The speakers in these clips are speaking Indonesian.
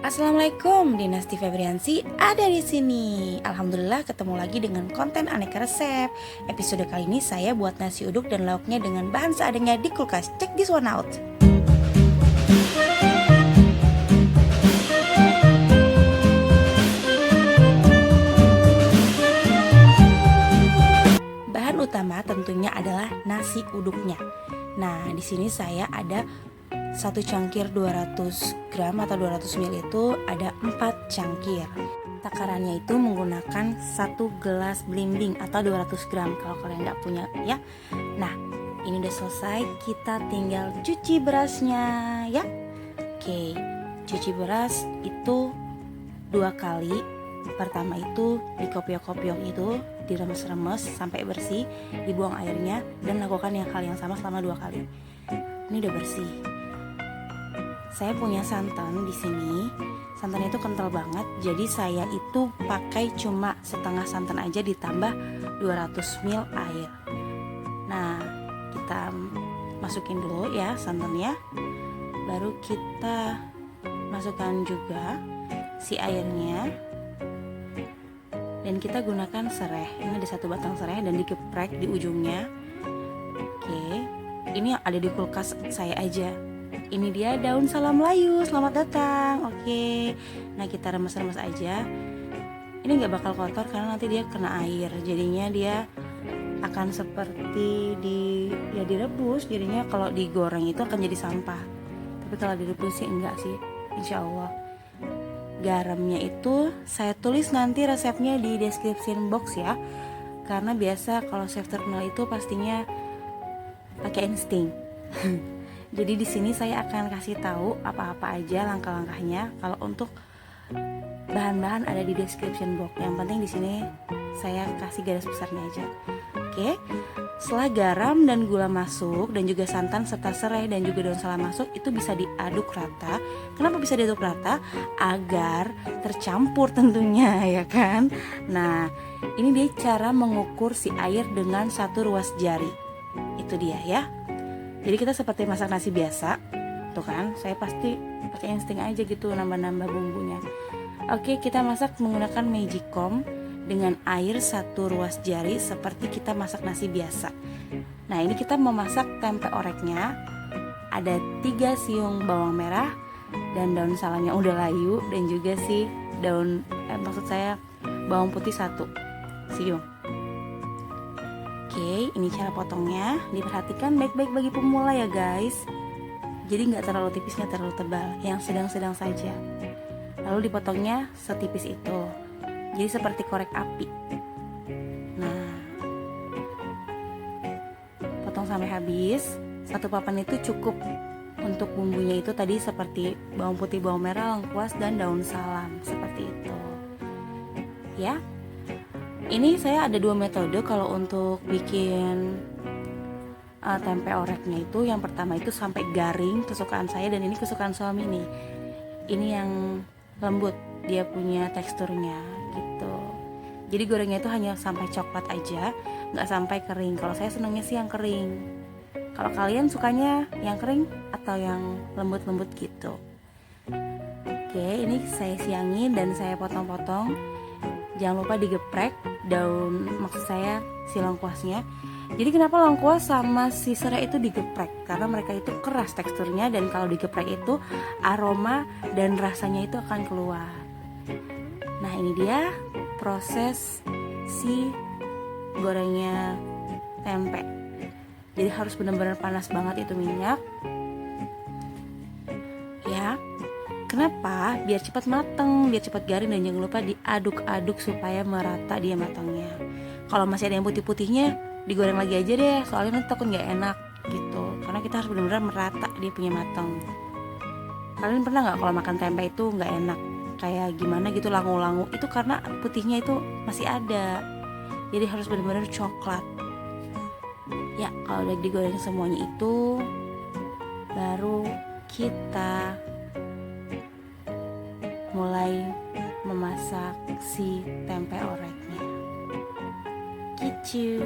Assalamualaikum, Dinasti Febriansi ada di sini. Alhamdulillah ketemu lagi dengan konten aneka resep. Episode kali ini saya buat nasi uduk dan lauknya dengan bahan seadanya di kulkas. Check this one out. Bahan utama tentunya adalah nasi uduknya. Nah, di sini saya ada satu cangkir 200 gram atau 200 ml itu ada 4 cangkir. Takarannya itu menggunakan 1 gelas blimbing atau 200 gram kalau kalian nggak punya ya. Nah, ini udah selesai, kita tinggal cuci berasnya ya. Oke, cuci beras itu 2 kali. Pertama itu dikopiok-kopiok itu, diremes-remes sampai bersih, dibuang airnya dan lakukan hal yang sama selama 2 kali. Ini udah bersih. Saya punya santan di sini. Santannya itu kental banget, jadi saya itu pakai cuma setengah santan aja ditambah 200 ml air. Nah, kita masukin dulu ya santannya. Baru kita masukkan juga si airnya. Dan kita gunakan serai. Ini ada 1 batang serai dan digeprek di ujungnya. Oke, ini ada di kulkas saya aja. Ini dia daun salam Melayu, selamat datang. Oke, nah kita remes-remes aja. Ini gak bakal kotor karena nanti dia kena air. Jadinya dia akan seperti direbus. Jadinya kalau digoreng itu akan jadi sampah. Tapi kalau direbus sih enggak sih, insya Allah. Garamnya itu saya tulis nanti resepnya di description box ya. Karena biasa kalau chef terkenal itu pastinya pakai insting. Jadi di sini saya akan kasih tahu apa-apa aja langkah-langkahnya. Kalau untuk bahan-bahan ada di description box. Yang penting di sini saya kasih garis besarnya aja. Oke. Setelah garam dan gula masuk dan juga santan serta serai dan juga daun salam masuk, itu bisa diaduk rata. Kenapa bisa diaduk rata? Agar tercampur tentunya ya kan. Nah, ini dia cara mengukur si air dengan 1 ruas jari. Itu dia ya. Jadi kita seperti masak nasi biasa. Tuh kan, saya pasti pakai insting aja gitu nambah-nambah bumbunya. Oke, kita masak menggunakan magicom dengan air 1 ruas jari seperti kita masak nasi biasa. Nah, ini kita memasak tempe oreknya. Ada 3 siung bawang merah dan daun salamnya udah layu dan juga si bawang putih 1 siung. Oke, ini cara potongnya. Diperhatikan baik-baik bagi pemula ya guys. Jadi nggak terlalu tipis, nggak terlalu tebal, yang sedang-sedang saja. Lalu dipotongnya setipis itu. Jadi seperti korek api. Nah, potong sampai habis. 1 papan itu cukup untuk bumbunya itu tadi seperti bawang putih, bawang merah, lengkuas, dan daun salam. Seperti itu. Ya. Ini saya ada 2 metode kalau untuk bikin tempe oreknya itu. Yang pertama itu sampai garing, kesukaan saya, dan ini kesukaan suami nih. Ini yang lembut, dia punya teksturnya gitu. Jadi gorengnya itu hanya sampai coklat aja, nggak sampai kering. Kalau saya senangnya sih yang kering. Kalau kalian sukanya yang kering atau yang lembut-lembut gitu. Oke, ini saya siangin dan saya potong-potong. Jangan lupa digeprek si lengkuasnya. Jadi kenapa lengkuas sama si serai itu digeprek? Karena mereka itu keras teksturnya, dan kalau digeprek itu aroma dan rasanya itu akan keluar. Nah, ini dia proses si gorengnya tempe. Jadi harus benar-benar panas banget itu minyak. Ya. Kenapa? Biar cepat mateng, biar cepat garing, dan jangan lupa diaduk-aduk supaya merata dia matangnya. Kalau masih ada yang putih-putihnya, digoreng lagi aja deh, soalnya nanti takut nggak enak gitu. Karena kita harus benar-benar merata dia punya matang. Kalian pernah nggak kalau makan tempe itu nggak enak? Kayak gimana gitu, langu-langu. Itu karena putihnya itu masih ada. Jadi harus benar-benar coklat. Ya, kalau udah digoreng semuanya itu, baru kita mulai memasak si tempe oreknya. Gitu.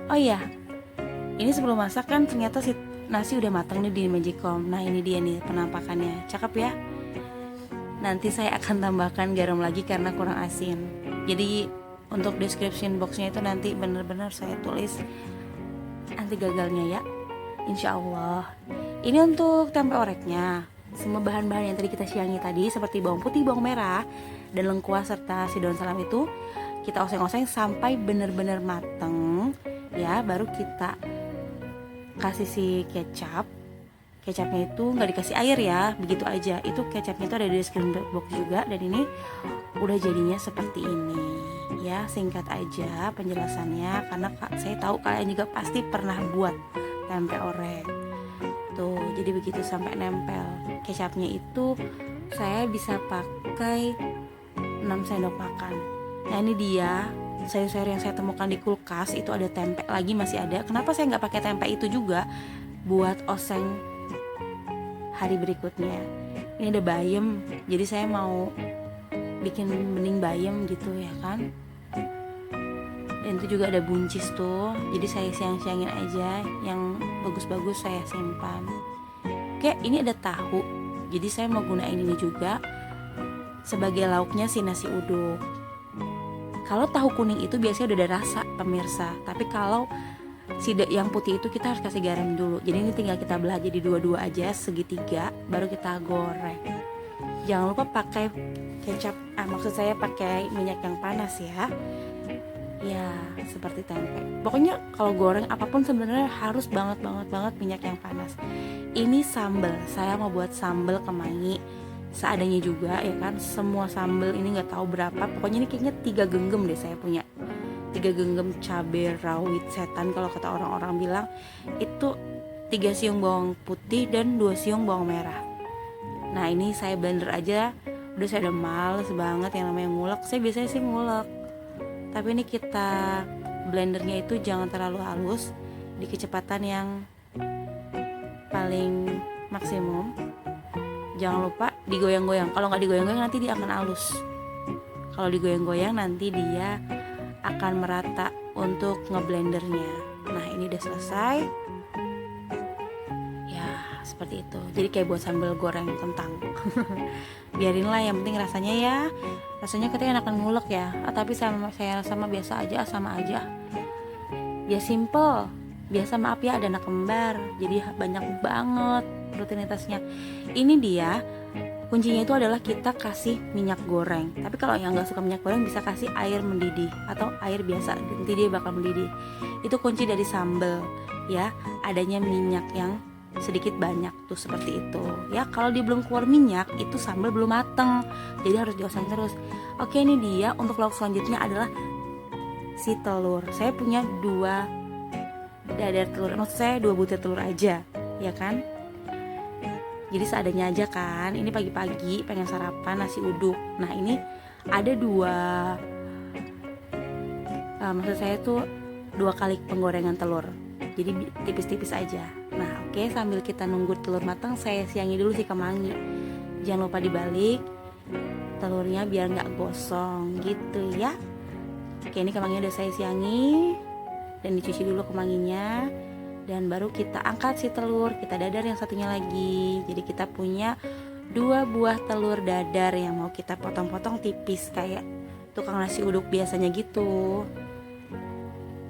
Oh iya, ini sebelum masak kan ternyata si nasi udah matang nih di magicom. Nah, ini dia nih penampakannya, cakep ya. Nanti saya akan tambahkan garam lagi karena kurang asin. Jadi untuk description boxnya itu nanti benar-benar saya tulis anti gagalnya ya, insya Allah. Ini untuk tempe oreknya. Semua bahan-bahan yang tadi kita siangi tadi seperti bawang putih, bawang merah, dan lengkuas serta si daun salam itu kita oseng-oseng sampai benar-benar mateng ya. Baru kita kasih si kecap. Kecapnya itu nggak dikasih air ya, begitu aja. Itu kecapnya itu ada di description box juga. Dan ini udah jadinya seperti ini ya, singkat aja penjelasannya karena saya tahu kalian juga pasti pernah buat tempe orek tuh. Jadi begitu sampai nempel. Kecapnya itu saya bisa pakai 6 sendok makan. Nah ini dia sayur-sayur yang saya temukan di kulkas. Itu ada tempe lagi, masih ada. Kenapa saya nggak pakai tempe itu juga buat oseng hari berikutnya? Ini ada bayam, jadi saya mau bikin bening bayam gitu ya kan. Dan itu juga ada buncis tuh, jadi saya siang-siangin aja. Yang bagus-bagus saya simpan. Oke, ini ada tahu, jadi saya mau gunain ini juga sebagai lauknya si nasi uduk. Kalau tahu kuning itu biasanya udah ada rasa pemirsa, tapi kalau yang putih itu kita harus kasih garam dulu. Jadi ini tinggal kita belah jadi dua-dua aja, segitiga, baru kita goreng. Jangan lupa pakai kecap, maksud saya pakai minyak yang panas ya. Ya seperti tempe. Pokoknya kalau goreng apapun sebenarnya harus banget minyak yang panas. Ini sambal, saya mau buat sambal kemangi seadanya juga ya kan. Semua sambal ini nggak tahu berapa, pokoknya ini kayaknya 3 genggam deh saya punya. 3 genggam cabai rawit setan kalau kata orang-orang bilang. Itu 3 siung bawang putih dan 2 siung bawang merah. Nah ini saya blender aja. Udah saya udah males banget yang namanya ngulek. Saya biasanya sih ngulek, tapi ini kita blendernya itu jangan terlalu halus, di kecepatan yang paling maksimum. Jangan lupa digoyang-goyang. Kalau nggak digoyang-goyang nanti dia akan halus. Kalau digoyang-goyang nanti dia akan merata untuk ngeblendernya. Nah ini udah selesai ya, seperti itu. Jadi kayak buat sambal goreng kentang. Biarinlah, yang penting rasanya ya. Rasanya katanya enakan ngulek ya, tapi saya sama biasa aja, sama aja ya, simple biasa. Maaf ya, ada anak kembar jadi banyak banget rutinitasnya. Ini dia kuncinya itu adalah kita kasih minyak goreng. Tapi kalau yang nggak suka minyak goreng bisa kasih air mendidih atau air biasa, nanti dia bakal mendidih. Itu kunci dari sambal ya, adanya minyak yang sedikit banyak tuh seperti itu ya. Kalau dia belum keluar minyak itu sambal belum mateng, jadi harus dioseng terus. Oke, ini dia. Untuk lauk selanjutnya adalah si telur. Saya punya 2 dadar telur, maksud saya 2 butir telur aja ya kan. Jadi seadanya aja kan. Ini pagi-pagi pengen sarapan nasi uduk. Nah ini ada 2 maksud saya tuh 2 kali penggorengan telur, jadi tipis-tipis aja. Nah oke, sambil kita nunggu telur matang, saya siangi dulu si kemangi. Jangan lupa dibalik telurnya biar nggak gosong gitu ya. Oke, ini kemanginya udah saya siangi dan dicuci dulu kemanginya. Dan baru kita angkat si telur, kita dadar yang satunya lagi. Jadi kita punya 2 buah telur dadar yang mau kita potong-potong tipis kayak tukang nasi uduk biasanya gitu.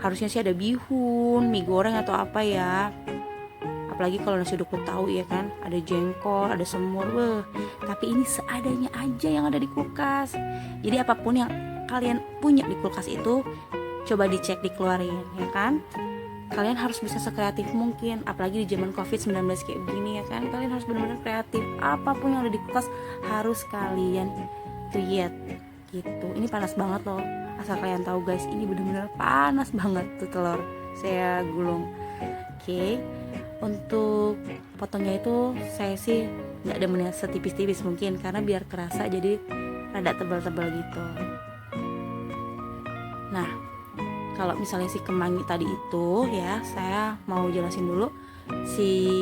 Harusnya sih ada bihun, mie goreng atau apa ya. Apalagi kalau nasi uduk tahu ya kan, ada jengkol, ada semur. Tapi ini seadanya aja yang ada di kulkas. Jadi apapun yang kalian punya di kulkas itu coba dicek, dikeluarin ya kan. Kalian harus bisa sekreatif mungkin, apalagi di zaman COVID-19 kayak begini ya kan. Kalian harus benar-benar kreatif. Apapun yang ada di kulkas harus kalian create gitu. Ini panas banget loh, asal kalian tahu guys, ini benar-benar panas banget tuh telur saya gulung. Oke, untuk potongnya itu saya sih nggak demen setipis-tipis mungkin, karena biar kerasa jadi rada tebal-tebal gitu. Nah kalau misalnya si kemangi tadi itu ya, saya mau jelasin dulu. Si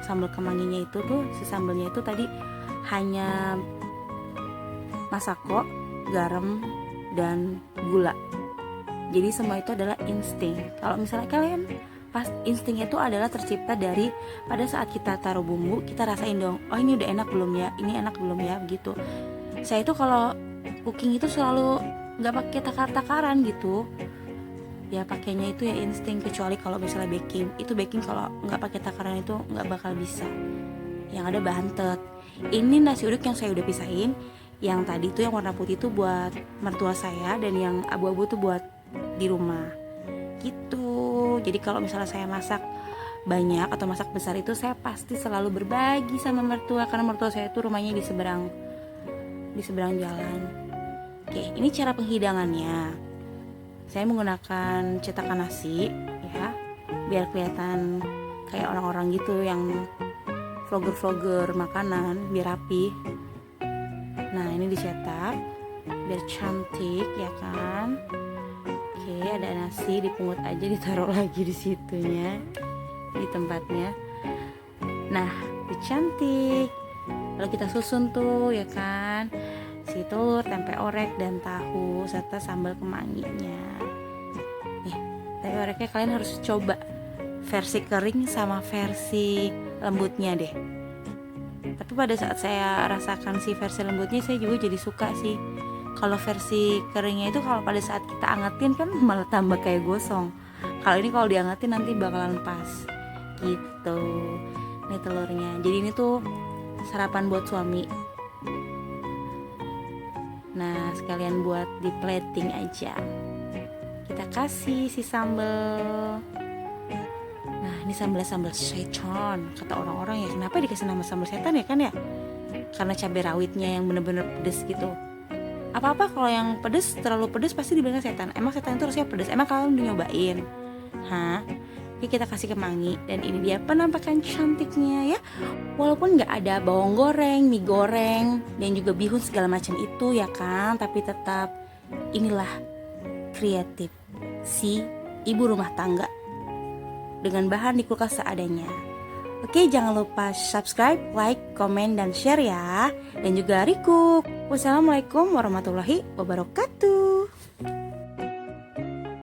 sambal kemanginya itu tuh, si sambalnya itu tadi hanya masako, garam, dan gula. Jadi semua itu adalah insting. Kalau misalnya kalian pas insting itu adalah tercipta dari pada saat kita taruh bumbu, kita rasain dong, oh ini udah enak belum ya, ini enak belum ya, begitu. Saya itu kalau cooking itu selalu nggak pakai takar-takaran gitu ya, pakainya itu ya insting. Kecuali kalau misalnya baking kalau nggak pakai takaran itu nggak bakal bisa, yang ada bahan tet. Ini nasi uduk yang saya udah pisahin, yang tadi tuh yang warna putih itu buat mertua saya, dan yang abu-abu tuh buat di rumah gitu. Jadi kalau misalnya saya masak banyak atau masak besar itu saya pasti selalu berbagi sama mertua, karena mertua saya itu rumahnya di seberang jalan. Oke, ini cara penghidangannya. Saya menggunakan cetakan nasi ya, biar kelihatan kayak orang-orang gitu yang vlogger makanan, biar rapi. Nah, ini dicetak biar cantik ya kan. Oke, ada nasi, dipungut aja, ditaruh lagi di situnya, di tempatnya. Nah, itu cantik. Lalu kita susun tuh ya kan, si telur, tempe orek, dan tahu serta sambal kemanginya. Nih, tempe oreknya kalian harus coba versi kering sama versi lembutnya deh. Tapi pada saat saya rasakan si versi lembutnya, saya juga jadi suka sih. Kalau versi keringnya itu kalau pada saat kita angetin kan malah tambah kayak gosong. Kalau ini kalau diangetin nanti bakalan pas gitu. Ini telurnya. Jadi ini tuh sarapan buat suami. Nah, sekalian buat di plating aja. Kita kasih si sambal. Nah, ini sambal setan. Kata orang-orang ya, kenapa dikasih nama sambal setan ya kan ya? Karena cabai rawitnya yang bener-bener pedes gitu. Apa-apa kalau yang pedes, terlalu pedes pasti dibilang setan. Emang setan itu harusnya pedes? Emang kalian udah nyobain? Hah? Oke, kita kasih kemangi. Dan ini dia penampakan cantiknya ya. Walaupun gak ada bawang goreng, mie goreng, dan juga bihun segala macam itu ya kan, tapi tetap inilah kreatif si ibu rumah tangga dengan bahan di kulkas seadanya. Oke, jangan lupa subscribe, like, komen, dan share ya. Dan juga recook. Wassalamualaikum warahmatullahi wabarakatuh.